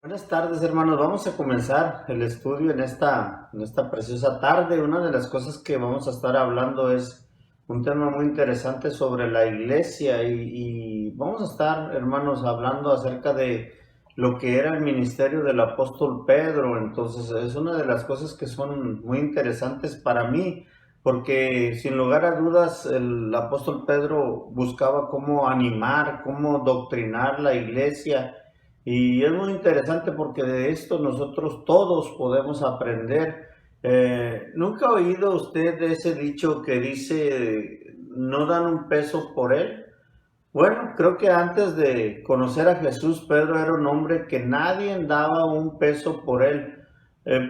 Buenas tardes, hermanos. Vamos a comenzar el estudio en esta preciosa tarde. Una de las cosas que vamos a estar hablando es un tema muy interesante sobre la iglesia y vamos a estar, hermanos, hablando acerca de lo que era el ministerio del apóstol Pedro. Entonces, es una de las cosas que son muy interesantes para mí, porque sin lugar a dudas el apóstol Pedro buscaba cómo animar, cómo doctrinar la iglesia y es muy interesante porque de esto nosotros todos podemos aprender. ¿Nunca ha oído usted de ese dicho que dice, no dan un peso por él? Bueno, creo que antes de conocer a Jesús, Pedro era un hombre que nadie daba un peso por él.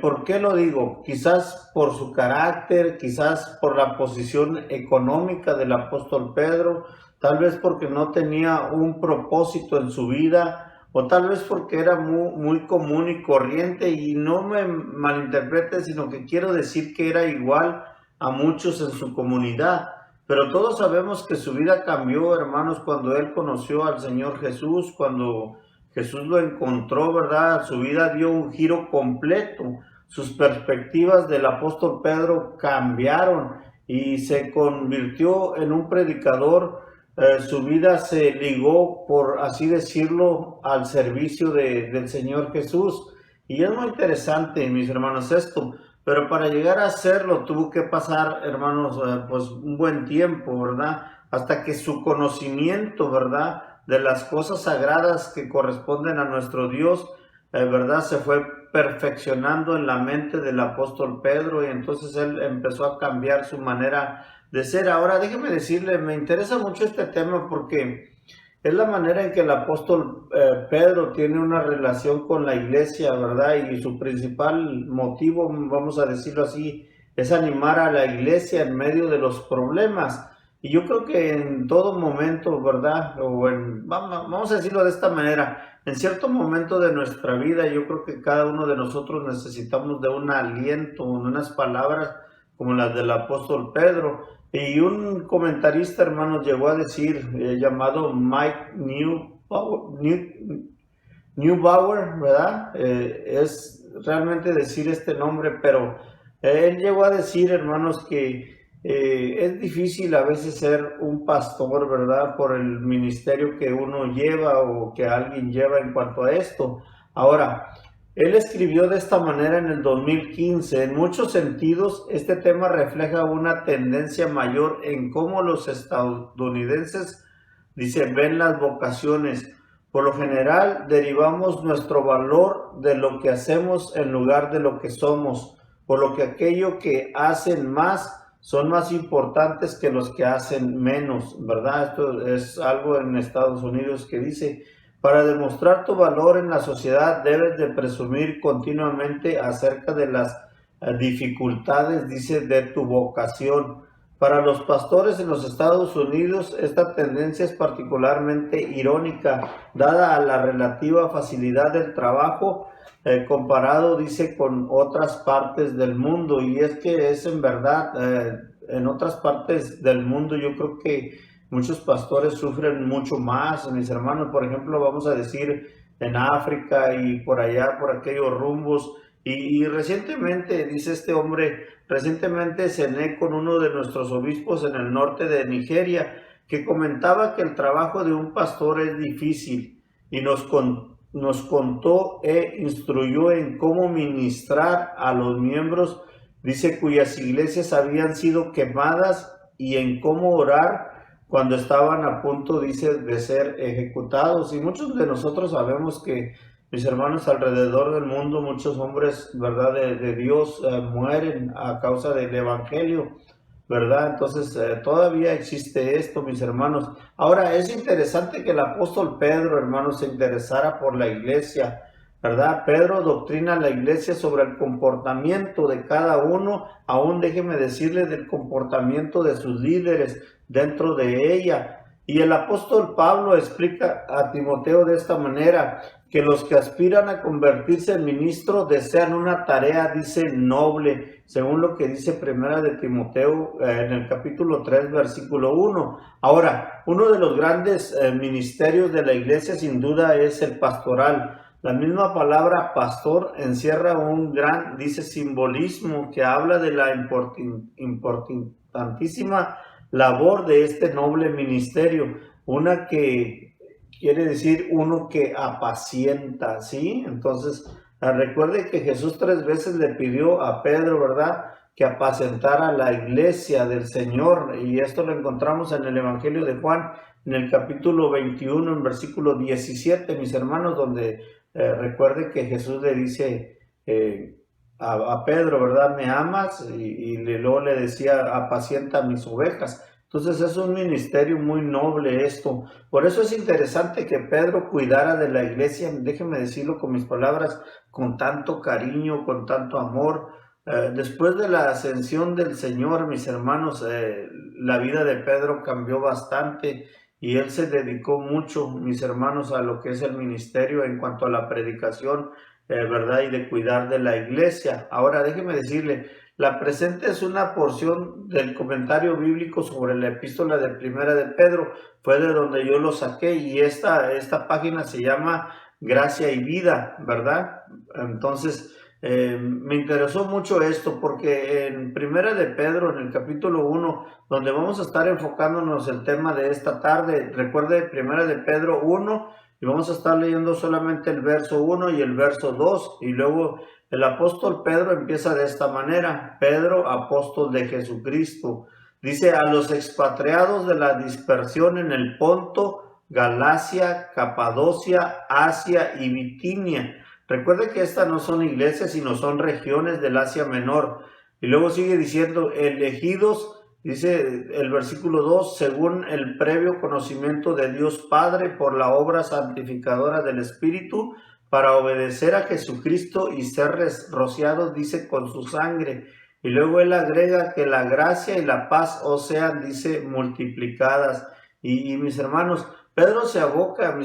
¿Por qué lo digo? Quizás por su carácter, quizás por la posición económica del apóstol Pedro, tal vez porque no tenía un propósito en su vida, o tal vez porque era muy común y corriente, y no me malinterprete, sino que quiero decir que era igual a muchos en su comunidad. Pero todos sabemos que su vida cambió, hermanos, cuando él conoció al Señor Jesús, cuando Jesús lo encontró, ¿verdad? Su vida dio un giro completo. Sus perspectivas del apóstol Pedro cambiaron y se convirtió en un predicador. Su vida se ligó, por así decirlo, al servicio del Señor Jesús. Y es muy interesante, mis hermanos, esto. Pero para llegar a hacerlo tuvo que pasar, hermanos, pues un buen tiempo, ¿verdad? Hasta que su conocimiento, ¿verdad? De las cosas sagradas que corresponden a nuestro Dios, ¿verdad? Se fue perfeccionando en la mente del apóstol Pedro y entonces él empezó a cambiar su manera de ser. Ahora, déjeme decirle, me interesa mucho este tema porque es la manera en que el apóstol Pedro tiene una relación con la iglesia, ¿verdad? Y su principal motivo, vamos a decirlo así, es animar a la iglesia en medio de los problemas. Y yo creo que en todo momento, ¿verdad? Vamos a decirlo de esta manera, en cierto momento de nuestra vida, yo creo que cada uno de nosotros necesitamos de un aliento, de unas palabras como las del apóstol Pedro. Y un comentarista, hermanos, llegó a decir, llamado Mike Neubauer, ¿verdad? Es realmente decir este nombre, pero él llegó a decir, hermanos, que es difícil a veces ser un pastor, ¿verdad? Por el ministerio que uno lleva o que alguien lleva en cuanto a esto. Ahora, él escribió de esta manera en el 2015. En muchos sentidos, este tema refleja una tendencia mayor en cómo los estadounidenses, dice, ven las vocaciones. Por lo general, derivamos nuestro valor de lo que hacemos en lugar de lo que somos, por lo que aquello que hacen más son más importantes que los que hacen menos, ¿verdad? Esto es algo en Estados Unidos que dice, para demostrar tu valor en la sociedad debes de presumir continuamente acerca de las dificultades, dice, de tu vocación. Para los pastores en los Estados Unidos, esta tendencia es particularmente irónica, dada a la relativa facilidad del trabajo comparado, dice, con otras partes del mundo. Y es que es en verdad, en otras partes del mundo yo creo que muchos pastores sufren mucho más, mis hermanos. Por ejemplo, vamos a decir en África y por allá, por aquellos rumbos. Y recientemente, dice este hombre, recientemente cené con uno de nuestros obispos en el norte de Nigeria, que comentaba que el trabajo de un pastor es difícil y nos contó e instruyó en cómo ministrar a los miembros, dice, cuyas iglesias habían sido quemadas y en cómo orar cuando estaban a punto, dice, de ser ejecutados. Y muchos de nosotros sabemos que, mis hermanos, alrededor del mundo, muchos hombres, ¿verdad?, de Dios mueren a causa del Evangelio, ¿verdad? Entonces, todavía existe esto, mis hermanos. Ahora, es interesante que el apóstol Pedro, hermanos, se interesara por la iglesia, ¿verdad? Pedro doctrina a la iglesia sobre el comportamiento de cada uno, aún déjeme decirle del comportamiento de sus líderes dentro de ella. Y el apóstol Pablo explica a Timoteo de esta manera, que los que aspiran a convertirse en ministros desean una tarea, dice, noble, según lo que dice Primera de Timoteo en el capítulo 3, versículo 1. Ahora, uno de los grandes ministerios de la iglesia sin duda es el pastoral. La misma palabra pastor encierra un gran, dice, simbolismo que habla de la importantísima labor de este noble ministerio, una que quiere decir uno que apacienta, ¿sí? Entonces, recuerde que Jesús 3 veces le pidió a Pedro, ¿verdad?, que apacentara la iglesia del Señor, y esto lo encontramos en el Evangelio de Juan, en el capítulo 21, en versículo 17, mis hermanos, donde recuerde que Jesús le dice a Pedro, ¿verdad? ¿Me amas? Y luego le decía, apacienta mis ovejas. Entonces es un ministerio muy noble esto. Por eso es interesante que Pedro cuidara de la iglesia, déjenme decirlo con mis palabras, con tanto cariño, con tanto amor. Después de la ascensión del Señor, mis hermanos, la vida de Pedro cambió bastante y él se dedicó mucho, mis hermanos, a lo que es el ministerio en cuanto a la predicación, ¿verdad? Y de cuidar de la iglesia. Ahora, déjeme decirle, la presente es una porción del comentario bíblico sobre la epístola de Primera de Pedro, fue de donde yo lo saqué, y esta página se llama Gracia y Vida, ¿verdad? Entonces, me interesó mucho esto porque en Primera de Pedro, en el capítulo 1, donde vamos a estar enfocándonos el tema de esta tarde, recuerde Primera de Pedro 1, y vamos a estar leyendo solamente el verso 1 y el verso 2, y luego el apóstol Pedro empieza de esta manera: Pedro, apóstol de Jesucristo, dice, a los expatriados de la dispersión en el Ponto, Galacia, Capadocia, Asia y Bitinia. Recuerde que estas no son iglesias, sino son regiones del Asia Menor. Y luego sigue diciendo, elegidos, dice el versículo 2, según el previo conocimiento de Dios Padre por la obra santificadora del Espíritu, para obedecer a Jesucristo y ser rociados, dice, con su sangre. Y luego él agrega que la gracia y la paz os sean, dice, multiplicadas. Y mis hermanos, Pedro se aboca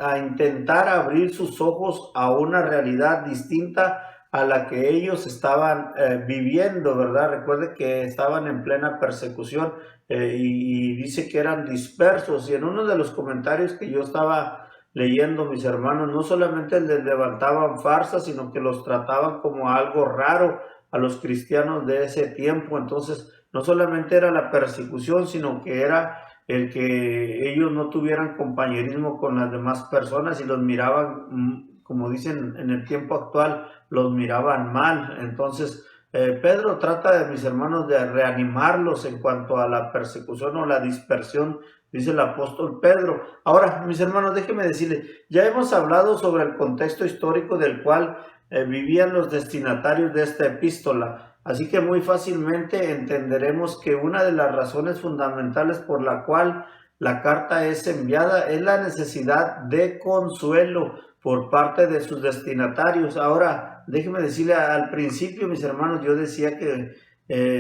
a intentar abrir sus ojos a una realidad distinta a la que ellos estaban viviendo, ¿verdad? Recuerde que estaban en plena persecución y dice que eran dispersos. Y en uno de los comentarios que yo estaba leyendo, mis hermanos, no solamente les levantaban farsas, sino que los trataban como algo raro a los cristianos de ese tiempo. Entonces, no solamente era la persecución, sino que era el que ellos no tuvieran compañerismo con las demás personas y los miraban, como dicen en el tiempo actual, los miraban mal. Entonces, Pedro trata de, mis hermanos, de reanimarlos en cuanto a la persecución o la dispersión, dice el apóstol Pedro. Ahora, mis hermanos, déjenme decirles, ya hemos hablado sobre el contexto histórico del cual vivían los destinatarios de esta epístola. Así que muy fácilmente entenderemos que una de las razones fundamentales por la cual la carta es enviada es la necesidad de consuelo por parte de sus destinatarios. Ahora, déjenme decirle, al principio, mis hermanos, yo decía que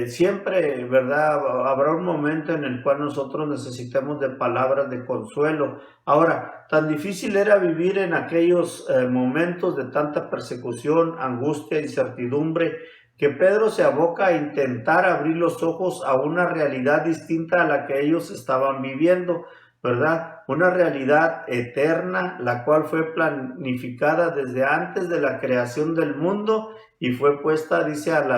siempre, ¿verdad?, habrá un momento en el cual nosotros necesitamos de palabras de consuelo. Ahora, tan difícil era vivir en aquellos momentos de tanta persecución, angustia, incertidumbre, que Pedro se aboca a intentar abrir los ojos a una realidad distinta a la que ellos estaban viviendo, ¿verdad? Una realidad eterna, la cual fue planificada desde antes de la creación del mundo y fue puesta, dice, al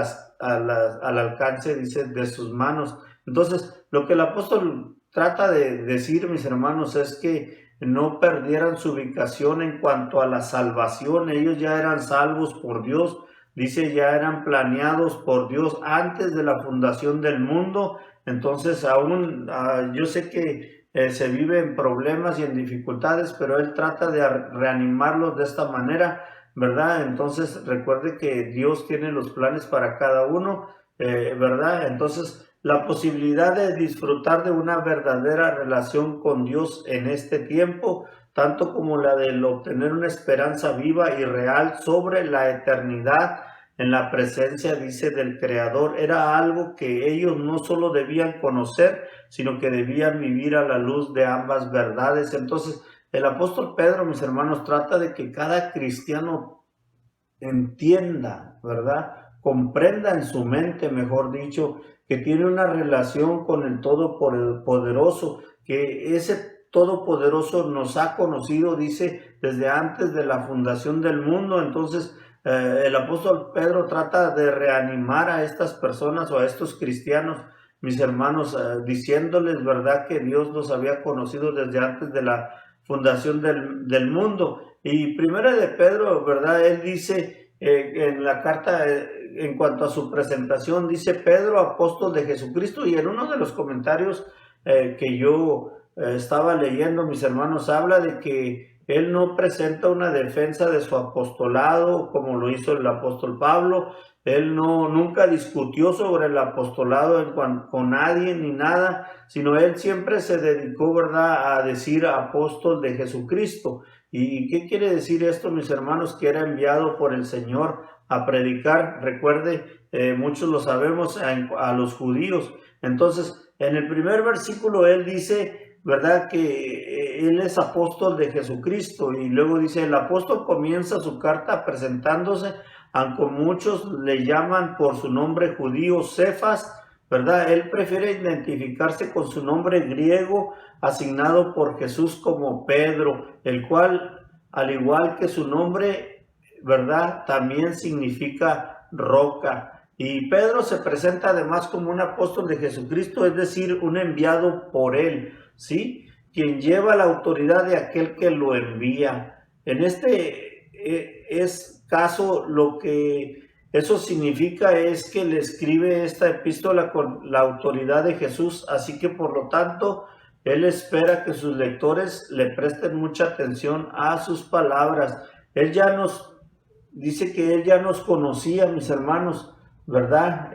alcance, dice, de sus manos. Entonces, lo que el apóstol trata de decir, mis hermanos, es que no perdieran su ubicación en cuanto a la salvación. Ellos ya eran salvos por Dios. Dice, ya eran planeados por Dios antes de la fundación del mundo. Entonces, aún yo sé que se vive en problemas y en dificultades, pero él trata de reanimarlos de esta manera, ¿verdad? Entonces, recuerde que Dios tiene los planes para cada uno, ¿verdad? Entonces, la posibilidad de disfrutar de una verdadera relación con Dios en este tiempo, tanto como la de obtener una esperanza viva y real sobre la eternidad en la presencia, dice, del Creador, era algo que ellos no solo debían conocer, sino que debían vivir a la luz de ambas verdades. Entonces, el apóstol Pedro, mis hermanos, trata de que cada cristiano entienda, ¿verdad?, comprenda en su mente, mejor dicho, que tiene una relación con el Todopoderoso, que ese Todopoderoso nos ha conocido, dice, desde antes de la fundación del mundo. Entonces, el apóstol Pedro trata de reanimar a estas personas o a estos cristianos, mis hermanos, diciéndoles, ¿verdad?, que Dios los había conocido desde antes de la fundación del mundo. Y primera de Pedro, ¿verdad?, él dice en la carta, en cuanto a su presentación, dice: Pedro, apóstol de Jesucristo. Y en uno de los comentarios que yo estaba leyendo, mis hermanos, habla de que él no presenta una defensa de su apostolado como lo hizo el apóstol Pablo. Él nunca discutió sobre el apostolado con nadie ni nada, sino él siempre se dedicó, ¿verdad?, a decir apóstol de Jesucristo. ¿Y qué quiere decir esto, mis hermanos? Que era enviado por el Señor a predicar. Recuerde, muchos lo sabemos, a los judíos. Entonces, en el primer versículo él dice, ¿verdad?, que él es apóstol de Jesucristo. Y luego dice: el apóstol comienza su carta presentándose, aunque muchos le llaman por su nombre judío Cefas, ¿verdad? Él prefiere identificarse con su nombre griego asignado por Jesús como Pedro, el cual, al igual que su nombre, ¿verdad?, también significa roca. Y Pedro se presenta además como un apóstol de Jesucristo, es decir, un enviado por él, ¿sí?, quien lleva la autoridad de aquel que lo envía. En este caso, lo que eso significa es que le escribe esta epístola con la autoridad de Jesús, así que por lo tanto él espera que sus lectores le presten mucha atención a sus palabras. Él ya nos dice que él ya nos conocía, mis hermanos, ¿verdad?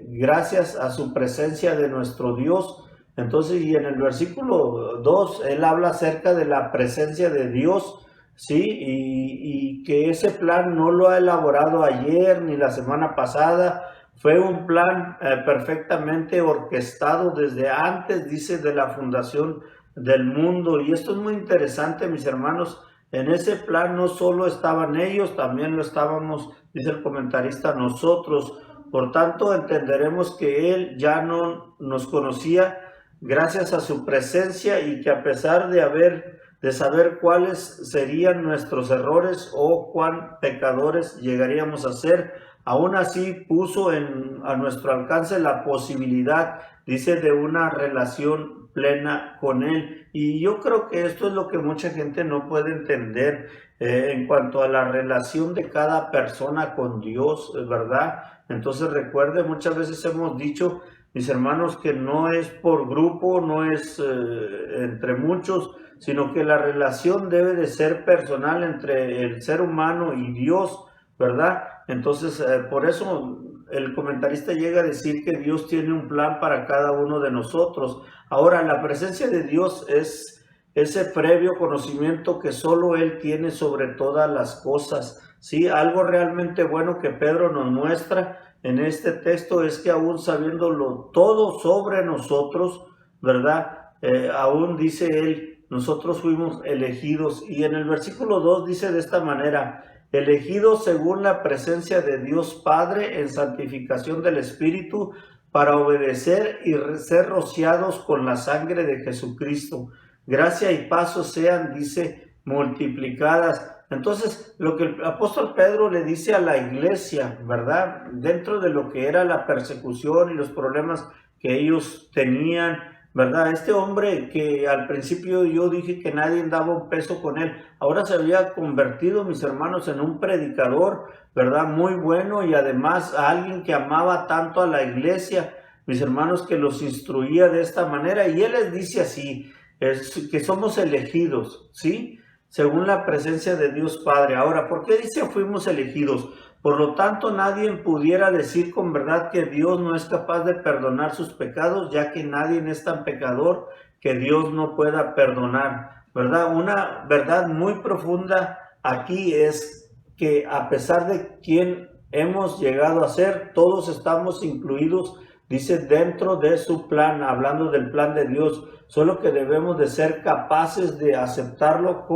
Gracias a su presencia de nuestro Dios. Entonces, y en el versículo 2, él habla acerca de la presencia de Dios, ¿sí? Y que ese plan no lo ha elaborado ayer ni la semana pasada. Fue un plan perfectamente orquestado desde antes, dice, de la fundación del mundo. Y esto es muy interesante, mis hermanos. En ese plan no solo estaban ellos, también lo estábamos, dice el comentarista, nosotros. Por tanto, entenderemos que Él ya no nos conocía gracias a su presencia, y que a pesar de saber cuáles serían nuestros errores o cuán pecadores llegaríamos a ser, aún así puso a nuestro alcance la posibilidad, dice, de una relación plena con Él. Y yo creo que esto es lo que mucha gente no puede entender en cuanto a la relación de cada persona con Dios, ¿verdad? Entonces recuerde, muchas veces hemos dicho, mis hermanos, que no es por grupo, no es entre muchos, sino que la relación debe de ser personal entre el ser humano y Dios, ¿verdad? Entonces, por eso el comentarista llega a decir que Dios tiene un plan para cada uno de nosotros. Ahora, la presencia de Dios es ese previo conocimiento que solo Él tiene sobre todas las cosas, ¿sí? Algo realmente bueno que Pedro nos muestra en este texto es que aún sabiéndolo todo sobre nosotros, ¿verdad? Aún dice él, nosotros fuimos elegidos. Y en el versículo 2 dice de esta manera: elegidos según la presencia de Dios Padre en santificación del Espíritu, para obedecer y ser rociados con la sangre de Jesucristo. Gracia y paz sean, dice, multiplicadas. Entonces, lo que el apóstol Pedro le dice a la iglesia, ¿verdad?, dentro de lo que era la persecución y los problemas que ellos tenían, ¿verdad? Este hombre que al principio yo dije que nadie daba un peso con él, ahora se había convertido, mis hermanos, en un predicador, ¿verdad?, muy bueno, y además a alguien que amaba tanto a la iglesia, mis hermanos, que los instruía de esta manera. Y él les dice así, que somos elegidos, ¿sí?, según la presencia de Dios Padre. Ahora, ¿por qué dice fuimos elegidos? Por lo tanto, nadie pudiera decir con verdad que Dios no es capaz de perdonar sus pecados, ya que nadie es tan pecador que Dios no pueda perdonar, ¿verdad? Una verdad muy profunda aquí es que a pesar de quién hemos llegado a ser, todos estamos incluidos, dice, dentro de su plan, hablando del plan de Dios, solo que debemos de ser capaces de aceptarlo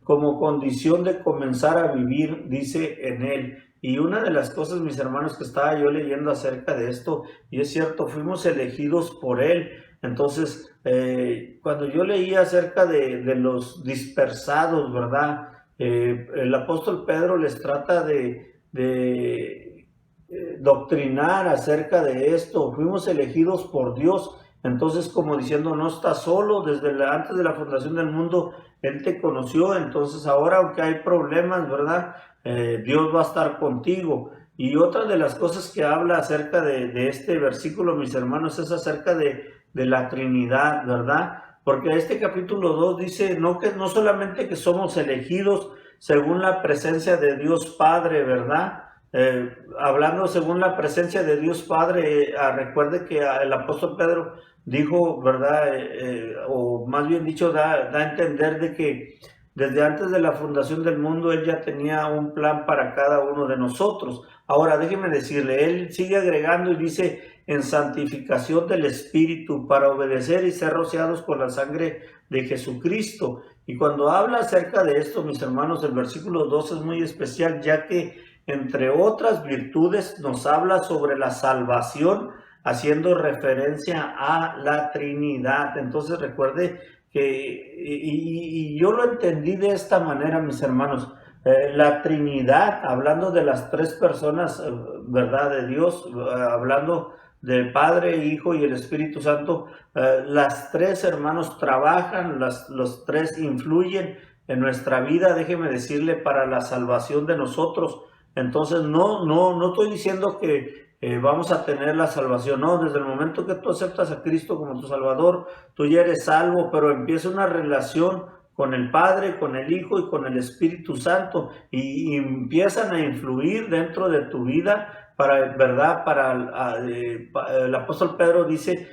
como condición de comenzar a vivir, dice, en él. Y una de las cosas, mis hermanos, que estaba yo leyendo acerca de esto, y es cierto, fuimos elegidos por él, Entonces, cuando yo leía acerca de los dispersados, ¿verdad? El apóstol Pedro les trata de doctrinar acerca de esto. Fuimos elegidos por Dios. Entonces, como diciendo, no estás solo, antes de la fundación del mundo, Él te conoció. Entonces, ahora, aunque hay problemas, ¿verdad? Dios va a estar contigo. Y otra de las cosas que habla acerca de este versículo, mis hermanos, es acerca de la Trinidad, ¿verdad? Porque este capítulo 2 dice que no solamente que somos elegidos según la presencia de Dios Padre, ¿verdad? Hablando según la presencia de Dios Padre, recuerde que el apóstol Pedro dijo, ¿verdad? O más bien dicho, da a entender de que desde antes de la fundación del mundo Él ya tenía un plan para cada uno de nosotros. Ahora, déjeme decirle, Él sigue agregando y dice, en santificación del Espíritu, para obedecer y ser rociados con la sangre de Jesucristo. Y cuando habla acerca de esto, mis hermanos, el versículo 2 es muy especial, ya que entre otras virtudes nos habla sobre la salvación, haciendo referencia a la Trinidad. Entonces recuerde que, y yo lo entendí de esta manera, mis hermanos, la Trinidad, hablando de las tres personas, ¿verdad? De Dios, hablando del Padre, Hijo y el Espíritu Santo, las tres, hermanos, trabajan, los tres influyen en nuestra vida, déjeme decirle, para la salvación de nosotros. Entonces, no estoy diciendo que vamos a tener la salvación, no, desde el momento que tú aceptas a Cristo como tu Salvador, tú ya eres salvo, pero empieza una relación con el Padre, con el Hijo y con el Espíritu Santo, y empiezan a influir dentro de tu vida, ¿verdad? El apóstol Pedro dice,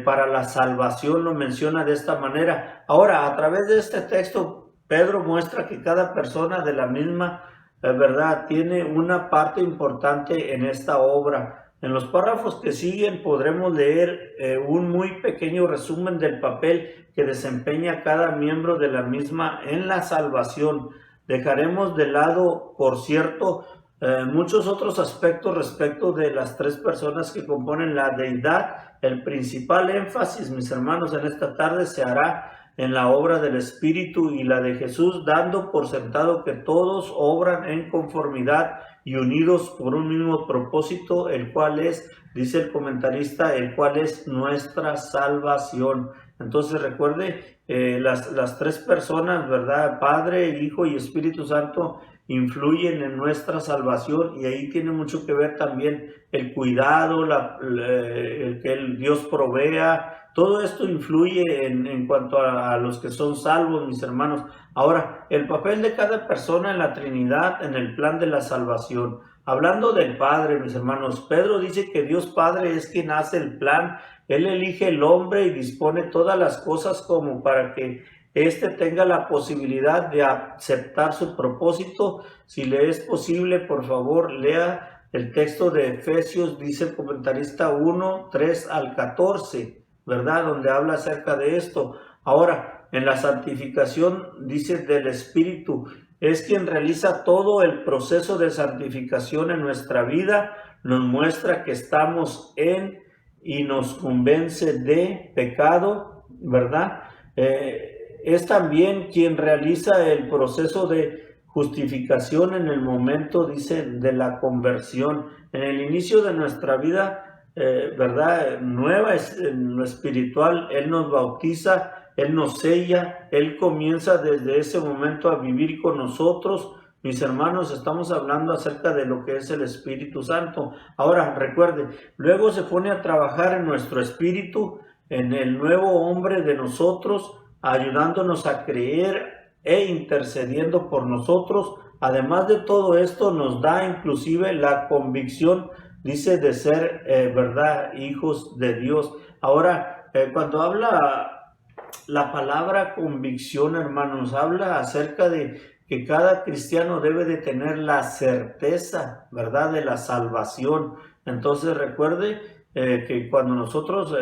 para la salvación, lo menciona de esta manera. Ahora, a través de este texto, Pedro muestra que cada persona de la misma verdad, tiene una parte importante en esta obra. En los párrafos que siguen podremos leer un muy pequeño resumen del papel que desempeña cada miembro de la misma en la salvación. Dejaremos de lado, por cierto, muchos otros aspectos respecto de las tres personas que componen la deidad. El principal énfasis, mis hermanos, en esta tarde se hará en la obra del Espíritu y la de Jesús, dando por sentado que todos obran en conformidad y unidos por un mismo propósito, el cual es, dice el comentarista, el cual es nuestra salvación. Entonces recuerde, las tres personas, ¿verdad? Padre, Hijo y Espíritu Santo influyen en nuestra salvación, y ahí tiene mucho que ver también el cuidado, el que el Dios provea. Todo esto influye en cuanto a los que son salvos, mis hermanos. Ahora, el papel de cada persona en la Trinidad, en el plan de la salvación. Hablando del Padre, mis hermanos, Pedro dice que Dios Padre es quien hace el plan. Él elige el hombre y dispone todas las cosas como para que éste tenga la posibilidad de aceptar su propósito. Si le es posible, por favor, lea el texto de Efesios, dice el comentarista 1, 3 al 14. ¿Verdad? Donde habla acerca de esto. Ahora, en la santificación, dice del Espíritu, es quien realiza todo el proceso de santificación en nuestra vida, nos muestra que estamos en y nos convence de pecado, ¿verdad? Es también quien realiza el proceso de justificación en el momento, dice, de la conversión. En el inicio de nuestra vida, ¿verdad? Nueva en lo espiritual, Él nos bautiza, Él nos sella, Él comienza desde ese momento a vivir con nosotros. Mis hermanos, estamos hablando acerca de lo que es el Espíritu Santo. Ahora, recuerde, luego se pone a trabajar en nuestro espíritu, en el nuevo hombre de nosotros, ayudándonos a creer e intercediendo por nosotros. Además de todo esto, nos da inclusive la convicción, dice, de ser, ¿verdad?, hijos de Dios. Ahora, cuando habla la palabra convicción, hermanos, habla acerca de que cada cristiano debe de tener la certeza, ¿verdad?, de la salvación. Entonces recuerde que cuando nosotros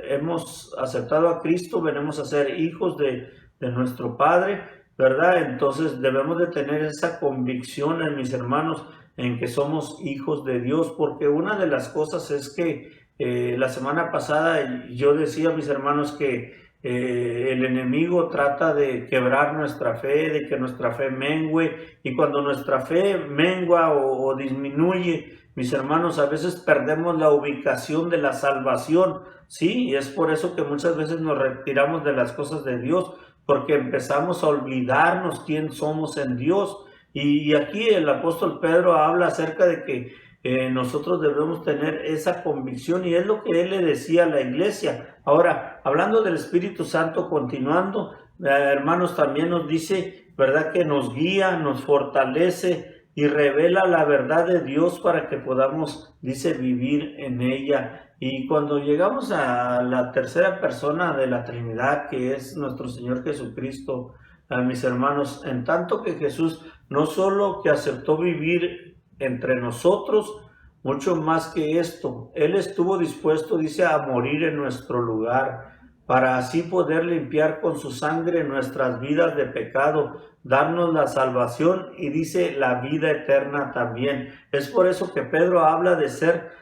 hemos aceptado a Cristo, venimos a ser hijos de nuestro Padre, ¿verdad? Entonces debemos de tener esa convicción, mis hermanos, en que somos hijos de Dios, porque una de las cosas es que La semana pasada yo decía a mis hermanos que el enemigo trata de quebrar nuestra fe, de que nuestra fe mengue, y cuando nuestra fe mengua o disminuye, mis hermanos, a veces perdemos la ubicación de la salvación, sí, y es por eso que muchas veces nos retiramos de las cosas de Dios, porque empezamos a olvidarnos quién somos en Dios. Y aquí el apóstol Pedro habla acerca de que nosotros debemos tener esa convicción, y es lo que él le decía a la iglesia. Ahora, hablando del Espíritu Santo, continuando, hermanos, también nos dice, ¿verdad?, que nos guía, nos fortalece y revela la verdad de Dios para que podamos, dice, vivir en ella. Y cuando llegamos a la tercera persona de la Trinidad, que es nuestro Señor Jesucristo, mis hermanos, en tanto que Jesús no solo que aceptó vivir entre nosotros, mucho más que esto, Él estuvo dispuesto, dice, a morir en nuestro lugar, para así poder limpiar con su sangre nuestras vidas de pecado, darnos la salvación y dice la vida eterna también. Es por eso que Pedro habla de ser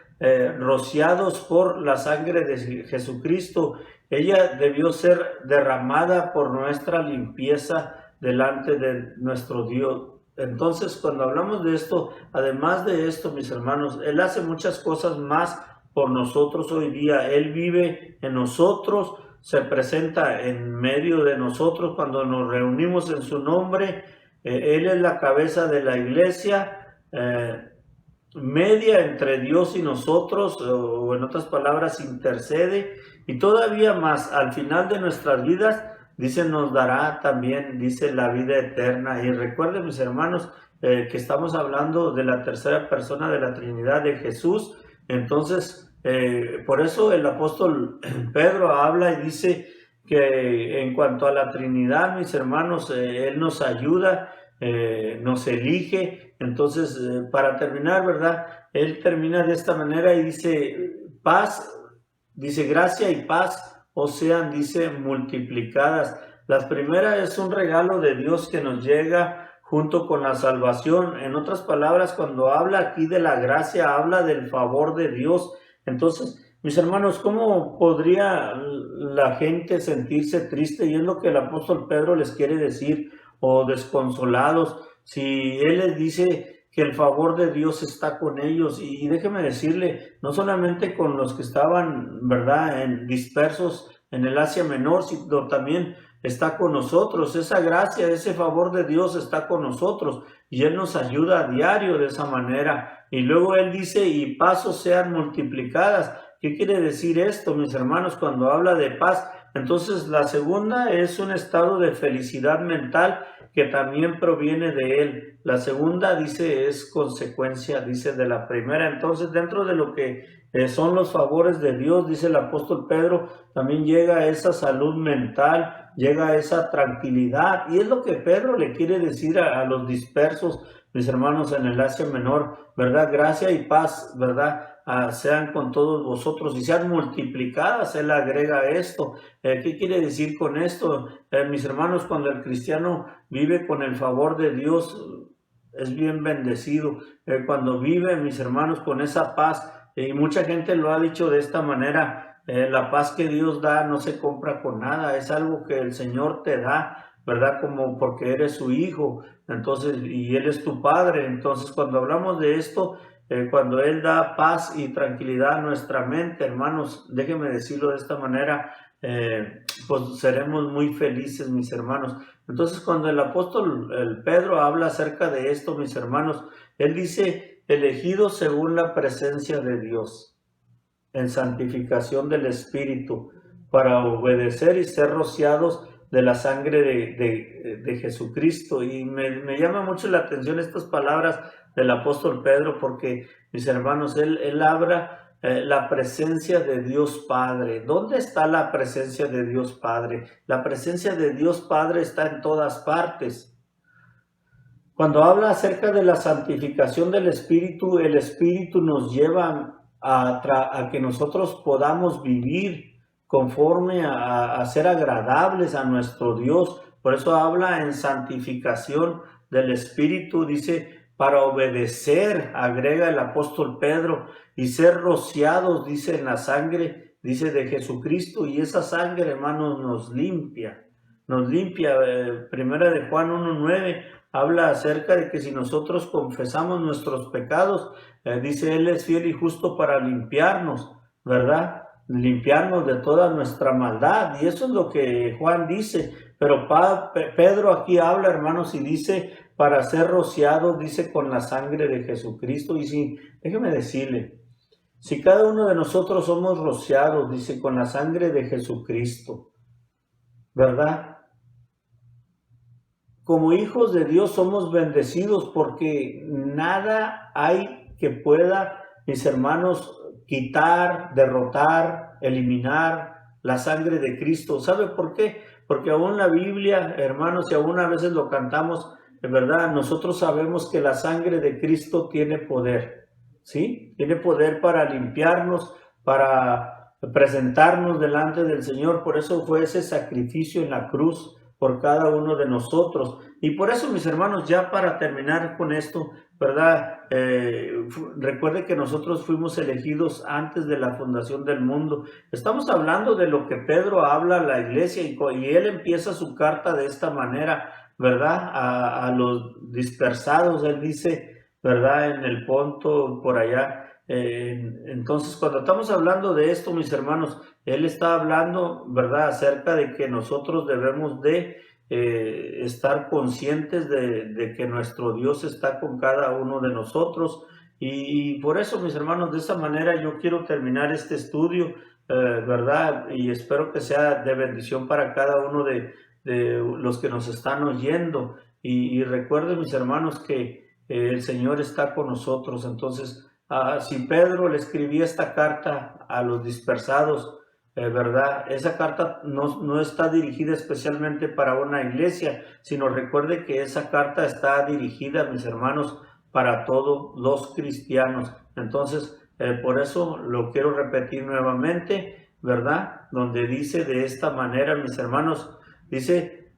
rociados por la sangre de Jesucristo. Ella debió ser derramada por nuestra limpieza delante de nuestro Dios. Entonces, cuando hablamos de esto, además de esto, mis hermanos, Él hace muchas cosas más por nosotros hoy día. Él vive en nosotros, se presenta en medio de nosotros cuando nos reunimos en su nombre. Él es la cabeza de la iglesia, media entre Dios y nosotros, o en otras palabras, intercede, y todavía más, al final de nuestras vidas, dice, nos dará también, dice, la vida eterna. Y recuerden, mis hermanos, que estamos hablando de la tercera persona de la Trinidad, de Jesús. Entonces, por eso el apóstol Pedro habla y dice que en cuanto a la Trinidad, mis hermanos, Él nos ayuda, nos elige. Entonces, para terminar, ¿verdad? Él termina de esta manera y dice, paz, dice, gracia y paz os sean, dice, multiplicadas. La primera es un regalo de Dios que nos llega junto con la salvación. En otras palabras, cuando habla aquí de la gracia, habla del favor de Dios. Entonces, mis hermanos, ¿cómo podría la gente sentirse triste? Y es lo que el apóstol Pedro les quiere decir, o desconsolados, si él les dice que el favor de Dios está con ellos. Y déjeme decirle, no solamente con los que estaban, ¿verdad?, dispersos en el Asia Menor, sino también está con nosotros. Esa gracia, ese favor de Dios está con nosotros, y Él nos ayuda a diario de esa manera. Y luego Él dice, y pasos sean multiplicadas. ¿Qué quiere decir esto, mis hermanos, cuando habla de paz? Entonces, la segunda es un estado de felicidad mental que también proviene de Él. La segunda, dice, es consecuencia, dice, de la primera. Entonces, dentro de lo que son los favores de Dios, dice el apóstol Pedro, también llega esa salud mental, llega esa tranquilidad. Y es lo que Pedro le quiere decir a los dispersos, mis hermanos, en el Asia Menor, ¿verdad? Gracia y paz, ¿verdad?, sean con todos vosotros y sean multiplicadas. Él agrega esto. ¿Qué quiere decir con esto? Mis hermanos, cuando el cristiano vive con el favor de Dios, es bien bendecido. Cuando vive, mis hermanos, con esa paz, y mucha gente lo ha dicho de esta manera, la paz que Dios da no se compra con nada, es algo que el Señor te da, ¿verdad? Como porque eres su hijo, entonces, y Él es tu Padre. Entonces, cuando hablamos de esto, cuando Él da paz y tranquilidad a nuestra mente, hermanos, déjenme decirlo de esta manera, pues seremos muy felices, mis hermanos. Entonces, cuando el apóstol el Pedro habla acerca de esto, mis hermanos, él dice, elegidos según la presencia de Dios, en santificación del Espíritu, para obedecer y ser rociados de la sangre de Jesucristo. Y me llama mucho la atención estas palabras del apóstol Pedro, porque, mis hermanos, él habla la presencia de Dios Padre. ¿Dónde está la presencia de Dios Padre? La presencia de Dios Padre está en todas partes. Cuando habla acerca de la santificación del Espíritu, el Espíritu nos lleva a que nosotros podamos vivir conforme a ser agradables a nuestro Dios. Por eso habla en santificación del Espíritu, dice, para obedecer, agrega el apóstol Pedro, y ser rociados, dice, en la sangre, dice, de Jesucristo, y esa sangre, hermanos, nos limpia. Primera de Juan 1:9 habla acerca de que si nosotros confesamos nuestros pecados, dice, Él es fiel y justo para limpiarnos, ¿verdad? Limpiarnos de toda nuestra maldad, y eso es lo que Juan dice, pero Pedro aquí habla, hermanos, y dice, para ser rociados, dice, con la sangre de Jesucristo. Y si, déjeme decirle, si cada uno de nosotros somos rociados, dice, con la sangre de Jesucristo, ¿verdad? Como hijos de Dios somos bendecidos, porque nada hay que pueda, mis hermanos, quitar, derrotar, eliminar la sangre de Cristo. ¿Sabe por qué? Porque aún la Biblia, hermanos, y aún a veces lo cantamos, de verdad, nosotros sabemos que la sangre de Cristo tiene poder, ¿sí? Tiene poder para limpiarnos, para presentarnos delante del Señor. Por eso fue ese sacrificio en la cruz por cada uno de nosotros. Y por eso, mis hermanos, ya para terminar con esto, ¿verdad? Recuerde que nosotros fuimos elegidos antes de la fundación del mundo. Estamos hablando de lo que Pedro habla a la iglesia, y él empieza su carta de esta manera, ¿verdad? A los dispersados, él dice, ¿verdad? En el Ponto, por allá. Entonces, cuando estamos hablando de esto, mis hermanos, él está hablando, ¿verdad?, acerca de que nosotros debemos de estar conscientes de que nuestro Dios está con cada uno de nosotros. Y por eso, mis hermanos, de esa manera yo quiero terminar este estudio, ¿verdad? Y espero que sea de bendición para cada uno de los que nos están oyendo. Y recuerden, mis hermanos, que el Señor está con nosotros. Entonces, si Pedro le escribía esta carta a los dispersados, ¿verdad? Esa carta no está dirigida especialmente para una iglesia, sino recuerde que esa carta está dirigida, mis hermanos, para todos los cristianos. Entonces, por eso lo quiero repetir nuevamente, ¿verdad? Donde dice de esta manera, mis hermanos, dice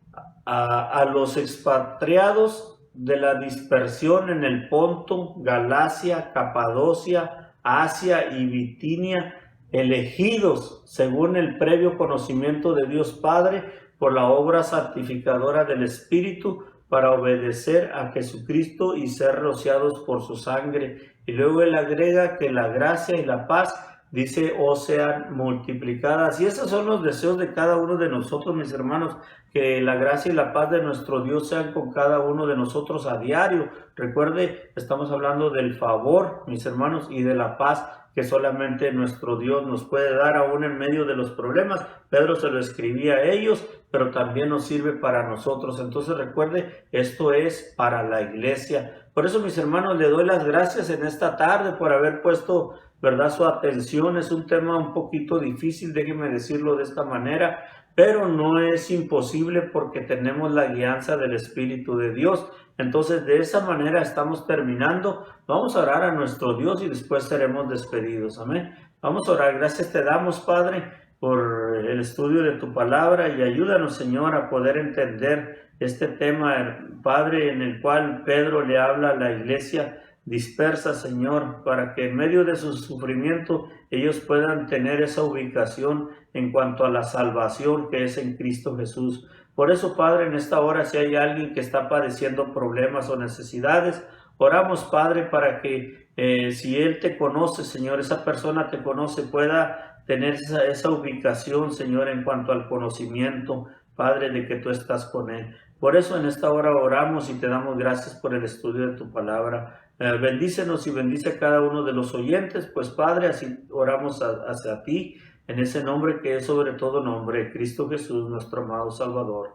a los expatriados de la dispersión en el Ponto, Galacia, Capadocia, Asia y Bitinia, elegidos según el previo conocimiento de Dios Padre por la obra santificadora del Espíritu, para obedecer a Jesucristo y ser rociados por su sangre. Y luego él agrega que la gracia y la paz, dice, o sean multiplicadas. Y esos son los deseos de cada uno de nosotros, mis hermanos, que la gracia y la paz de nuestro Dios sean con cada uno de nosotros a diario. Recuerde, estamos hablando del favor, mis hermanos, y de la paz que solamente nuestro Dios nos puede dar aún en medio de los problemas. Pedro se lo escribía a ellos, pero también nos sirve para nosotros. Entonces recuerde, esto es para la iglesia. Por eso, mis hermanos, le doy las gracias en esta tarde por haber puesto, ¿verdad?, su atención. Es un tema un poquito difícil, déjenme decirlo de esta manera, pero no es imposible porque tenemos la guianza del Espíritu de Dios. Entonces, de esa manera estamos terminando. Vamos a orar a nuestro Dios y después seremos despedidos. Amén. Vamos a orar. Gracias te damos, Padre, por el estudio de tu palabra, y ayúdanos, Señor, a poder entender este tema, Padre, en el cual Pedro le habla a la iglesia dispersa, Señor, para que en medio de su sufrimiento ellos puedan tener esa ubicación en cuanto a la salvación que es en Cristo Jesús. Por eso, Padre, en esta hora, si hay alguien que está padeciendo problemas o necesidades, oramos, Padre, para que si Él te conoce, Señor, esa persona te conoce, pueda tener esa ubicación, Señor, en cuanto al conocimiento, Padre, de que tú estás con Él. Por eso en esta hora oramos y te damos gracias por el estudio de tu palabra. Bendícenos y bendice a cada uno de los oyentes, pues, Padre, así oramos hacia ti, en ese nombre que es sobre todo nombre, Cristo Jesús, nuestro amado Salvador.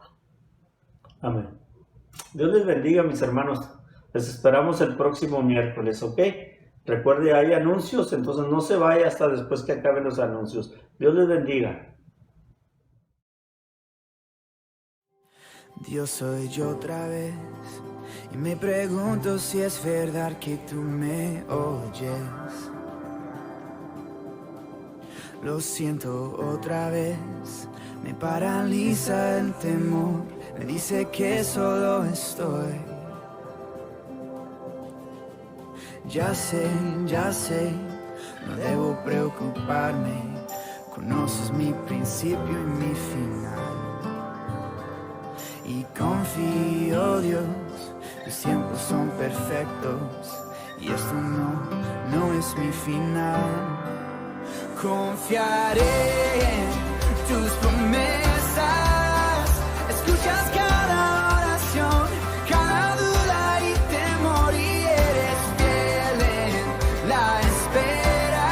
Amén. Dios les bendiga, mis hermanos. Les esperamos el próximo miércoles, ¿ok? Recuerde, hay anuncios, entonces no se vaya hasta después que acaben los anuncios. Dios les bendiga. Dios, soy yo otra vez, y me pregunto si es verdad que tú me oyes. Lo siento otra vez, me paraliza el temor, me dice que solo estoy. ya sé, no debo preocuparme. Conoces mi principio y mi final. Y confío, Dios, tus tiempos son perfectos. Y esto no es mi final. Confiaré en tus promesas. Escuchas cada oración, cada duda y temor, y eres fiel en la espera.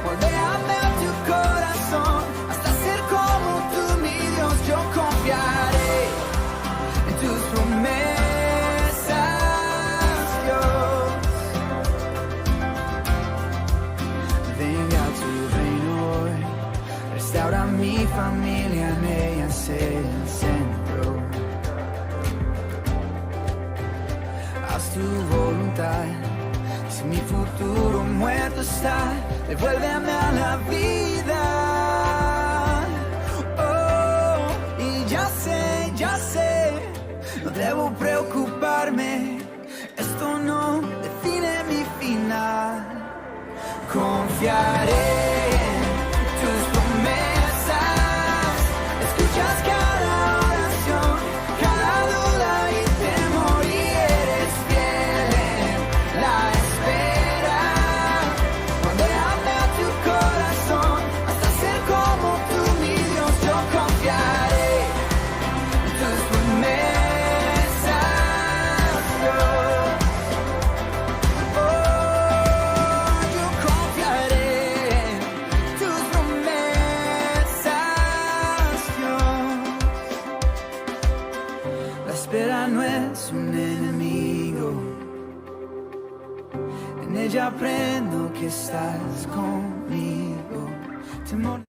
Moldéame a tu corazón hasta ser como tú, mi Dios. Yo confiaré en tus promesas. Restaura mi familia, en ella sé el centro. Haz tu voluntad, si mi futuro muerto está, devuélveme a la vida. Oh, y ya sé, no debo preocuparme, esto no define mi final. Confiaré. La espera no es un enemigo, en ella aprendo que estás conmigo. Temor